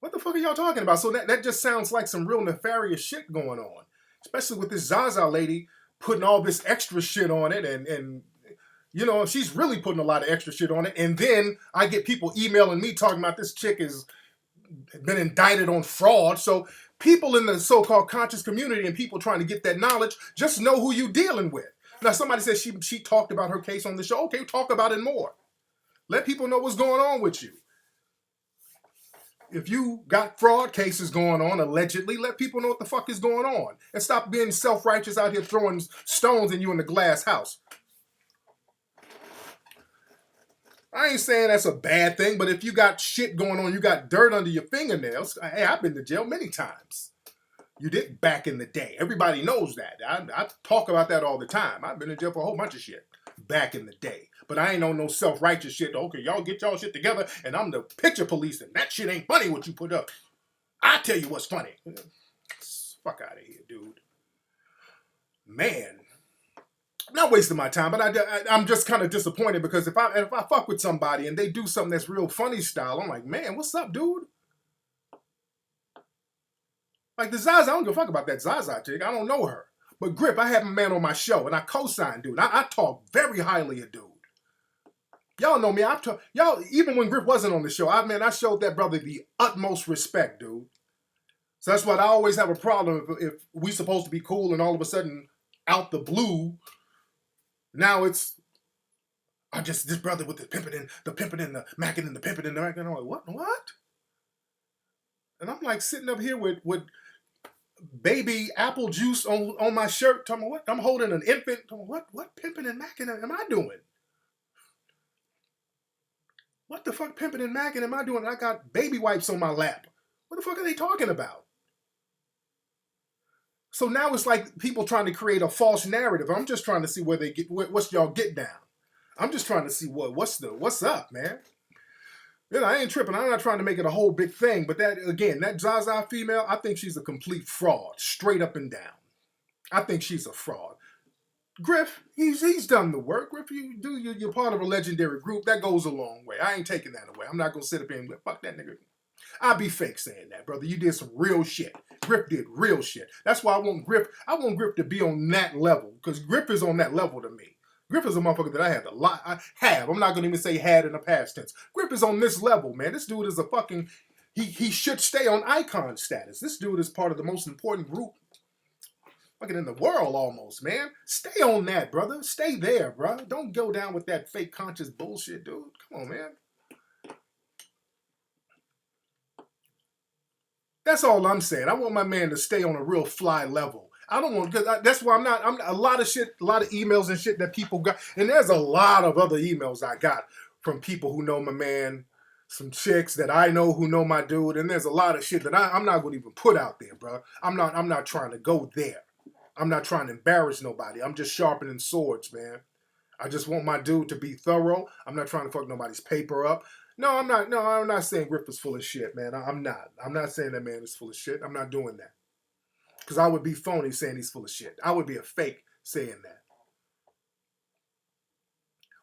What the fuck are y'all talking about? So that just sounds like some real nefarious shit going on. Especially with this Zaza lady putting all this extra shit on it. And she's really putting a lot of extra shit on it. And then I get people emailing me talking about this chick has been indicted on fraud. So people in the so-called conscious community and people trying to get that knowledge just know who you're dealing with. Now, somebody says she talked about her case on the show. Okay, talk about it more. Let people know what's going on with you. If you got fraud cases going on, allegedly, let people know what the fuck is going on. And stop being self-righteous out here throwing stones in you in the glass house. I ain't saying that's a bad thing, but if you got shit going on, you got dirt under your fingernails, hey, I've been to jail many times. You did back in the day. Everybody knows that. I talk about that all the time. I've been in jail for a whole bunch of shit back in the day. But I ain't on no self-righteous shit. Okay, y'all get y'all shit together, and I'm the picture police, and that shit ain't funny what you put up. I tell you what's funny. Fuck out of here, dude. Man. I'm not wasting my time, but I'm just kind of disappointed because if I fuck with somebody and they do something that's real funny style, I'm like, man, what's up, dude? Like the Zaza, I don't give a fuck about that Zaza chick. I don't know her. But Grip, I have a man on my show and I co-sign dude. I talk very highly of dude. Y'all know me. Y'all, even when Grip wasn't on the show, I showed that brother the utmost respect, dude. So that's why I always have a problem if we supposed to be cool and all of a sudden out the blue. Now it's this brother with the pimping and the macking and the pimping and the macking. I'm like, what? And I'm like sitting up here with baby apple juice on my shirt. Talking about what? I'm holding an infant. What pimping and macking am I doing? What the fuck pimping and macking am I doing? I got baby wipes on my lap. What the fuck are they talking about? So now it's like people trying to create a false narrative. I'm just trying to see where they get, what's y'all get down. I'm just trying to see what's up, man. I ain't tripping. I'm not trying to make it a whole big thing, but that Zaza female, I think she's a complete fraud, straight up and down. I think she's a fraud. Griff, he's done the work. Griff, you're part of a legendary group. That goes a long way. I ain't taking that away. I'm not gonna sit up here and fuck that nigga. I'd be fake saying that, brother. You did some real shit. Griff did real shit. That's why I want Griff to be on that level, because Griff is on that level to me. Griff is a motherfucker that I have. I'm not going to even say had in the past tense. Griff is on this level, man. This dude is a fucking, he should stay on icon status. This dude is part of the most important group fucking in the world almost, man. Stay on that, brother. Stay there, bro. Don't go down with that fake conscious bullshit, dude. Come on, man. That's all I'm saying. I want my man to stay on a real fly level. I don't want, because that's why I'm a lot of shit, a lot of emails and shit that people got, and there's a lot of other emails I got from people who know my man, some chicks that I know who know my dude, and there's a lot of shit that I'm not going to even put out there, bro. I'm not trying to go there. I'm not trying to embarrass nobody. I'm just sharpening swords, man. I just want my dude to be thorough. I'm not trying to fuck nobody's paper up. No, I'm not. No, I'm not saying Griff is full of shit, man. I'm not. I'm not saying that man is full of shit. I'm not doing that. Because I would be phony saying he's full of shit. I would be a fake saying that.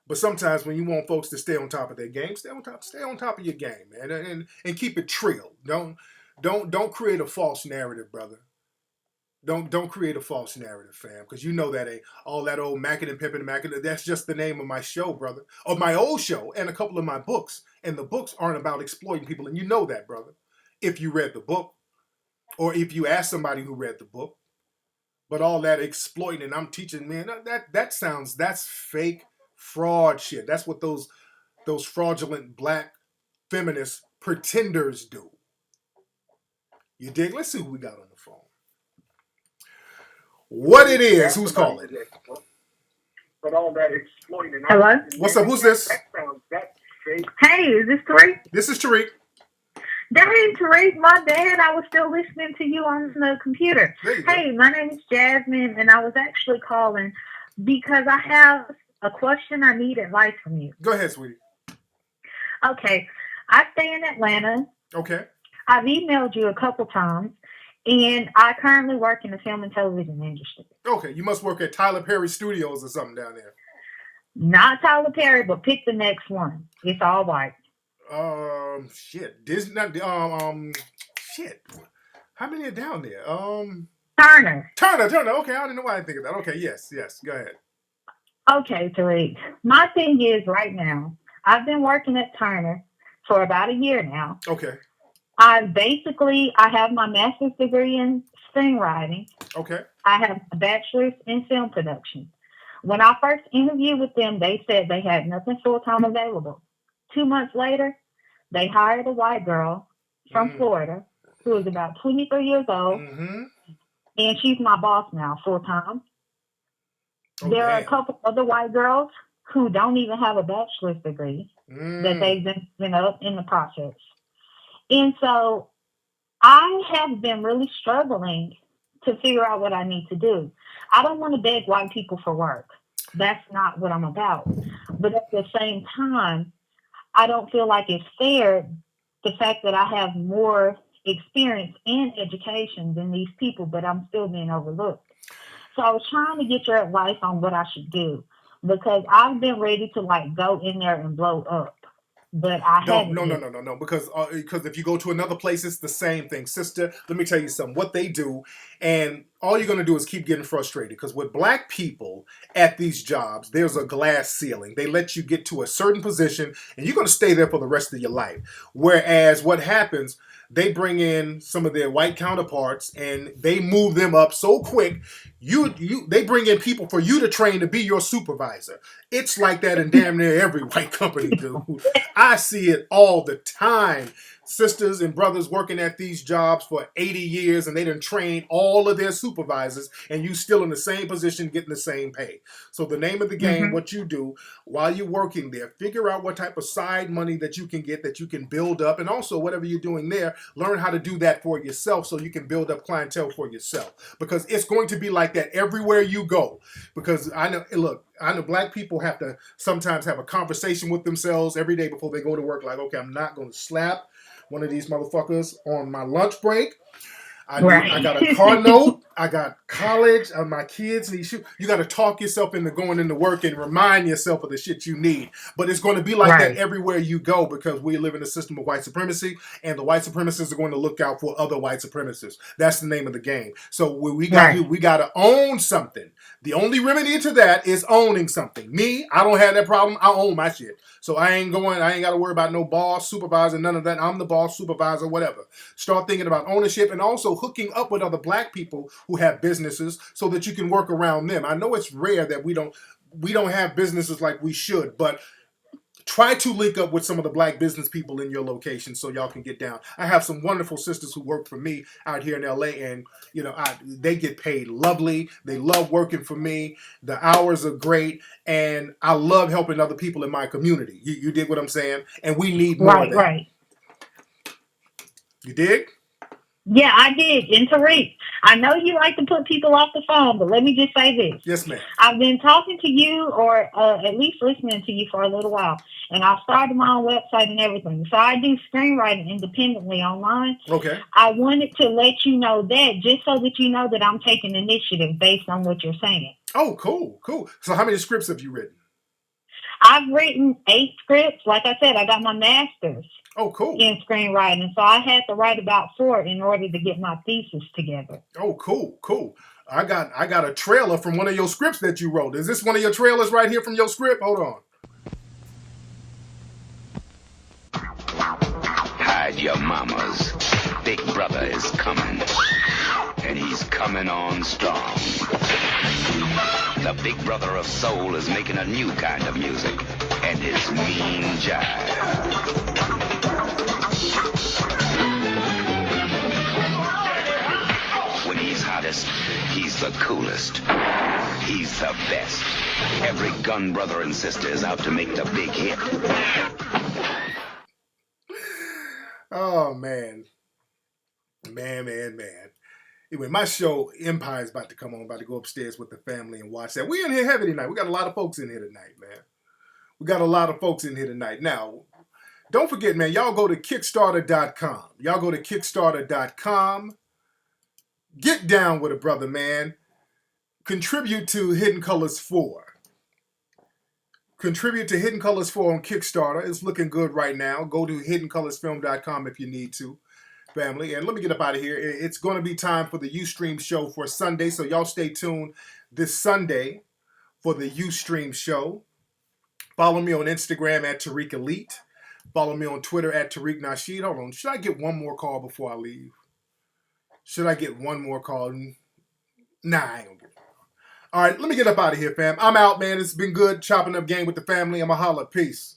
But sometimes when you want folks to stay on top of their game, stay on top of your game, man, and keep it trill. Don't create a false narrative, brother. Don't create a false narrative, fam, because you know that ain't all that old Mackin' and Pimpin' and Mackin'. That's just the name of my show, brother, of my old show, and a couple of my books. And the books aren't about exploiting people, and you know that, brother. If you read the book, or if you ask somebody who read the book, but all that exploiting, I'm teaching, man, that's fake fraud shit. That's what those fraudulent black feminist pretenders do. You dig? Let's see who we got on the phone. What it is? Who's calling? But all that exploiting. Hello? What's up? Who's this? Hey, is this Tariq? This is Tariq. Dang, Tariq, my bad. I was still listening to you on the computer. Hey, my name is Jasmine, and I was actually calling because I have a question. I need advice from you. Go ahead, sweetie. Okay. I stay in Atlanta. Okay. I've emailed you a couple times, and I currently work in the film and television industry. Okay, you must work at Tyler Perry Studios or something down there. Not Tyler Perry, but pick the next one. It's all white. Shit. Disney. Shit. How many are down there? Turner. Okay, I don't know why I didn't think of that. Okay, yes. Go ahead. Okay, Tariq. My thing is right now, I've been working at Turner for about a year now. Okay. I have my master's degree in screenwriting. Okay. I have a bachelor's in film production. When I first interviewed with them, they said they had nothing full-time available. 2 months later, they hired a white girl from Florida who is about 23 years old, and she's my boss now, full-time. Oh, there are a couple other white girls who don't even have a bachelor's degree that they've been, in the process. And so I have been really struggling to figure out what I need to do. I don't want to beg white people for work. That's not what I'm about. But at the same time, I don't feel like it's fair, the fact that I have more experience and education than these people, but I'm still being overlooked. So I was trying to get your advice on what I should do, because I've been ready to go in there and blow up. But I haven't. No. Because if you go to another place, it's the same thing, sister. Let me tell you something. What they do, and all you're gonna do is keep getting frustrated. Because with black people at these jobs, there's a glass ceiling. They let you get to a certain position, and you're gonna stay there for the rest of your life. Whereas what happens, they bring in some of their white counterparts, and they move them up so quick. They bring in people for you to train to be your supervisor. It's like that in damn near every white company, dude. I see it all the time. Sisters and brothers working at these jobs for 80 years, and they done trained all of their supervisors, and you still in the same position getting the same pay. So the name of the game, what you do while you're working there, figure out what type of side money that you can get, that you can build up, and also whatever you're doing there, learn how to do that for yourself so you can build up clientele for yourself. Because it's going to be like that everywhere you go. Because I know black people have to sometimes have a conversation with themselves every day before they go to work, like, okay, I'm not going to slap one of these motherfuckers on my lunch break. I got a car note. I got college. My kids need shoes. You got to talk yourself into going into work and remind yourself of the shit you need. But it's going to be like that everywhere you go, because we live in a system of white supremacy, and the white supremacists are going to look out for other white supremacists. That's the name of the game. So we got to own something. The only remedy to that is owning something. Me, I don't have that problem. I own my shit. So I ain't got to worry about no boss, supervisor, none of that. I'm the boss, supervisor, whatever. Start thinking about ownership, and also hooking up with other black people who have businesses so that you can work around them. I know it's rare that we don't have businesses like we should, but Try to link up with some of the black business people in your location so y'all can get down. I have some wonderful sisters who work for me out here in LA, and they get paid lovely. They love working for me. The hours are great, and I love helping other people in my community. You dig what I'm saying? And we need more of that. Right. You dig? Yeah, I did. And Tariq, I know you like to put people off the phone, but let me just say this. Yes, ma'am. I've been talking to you, or at least listening to you for a little while, and I've started my own website and everything. So I do screenwriting independently online. Okay. I wanted to let you know that, just so that you know that I'm taking initiative based on what you're saying. Oh, cool. So how many scripts have you written? I've written 8 scripts. Like I said, I got my master's. Oh, cool. In screenwriting. So I had to write about 4 in order to get my thesis together. Oh, cool. I got a trailer from one of your scripts that you wrote. Is this one of your trailers right here from your script? Hold on. Hide your mamas. Big brother is coming. And he's coming on strong. The big brother of soul is making a new kind of music. And it's mean jive. When he's hottest, he's the coolest. He's the best. Every gun brother and sister is out to make the big hit. Oh, man. Anyway, my show, Empire, is about to come on. About to go upstairs with the family and watch that. We in here heavy tonight. We got a lot of folks in here tonight, man. Now, don't forget, man, y'all go to Kickstarter.com. Get down with a brother, man. Contribute to Hidden Colors 4. Contribute to Hidden Colors 4 on Kickstarter. It's looking good right now. Go to hiddencolorsfilm.com if you need to, family. And let me get up out of here. It's going to be time for the Ustream show for Sunday, so y'all stay tuned this Sunday for the Ustream show. Follow me on Instagram at Tariq Elite. Follow me on Twitter at Tariq Nasheed. Hold on. Should I get one more call before I leave? Nah, I ain't gonna get it. All right, let me get up out of here, fam. I'm out, man. It's been good chopping up game with the family. I'm a holla. Peace.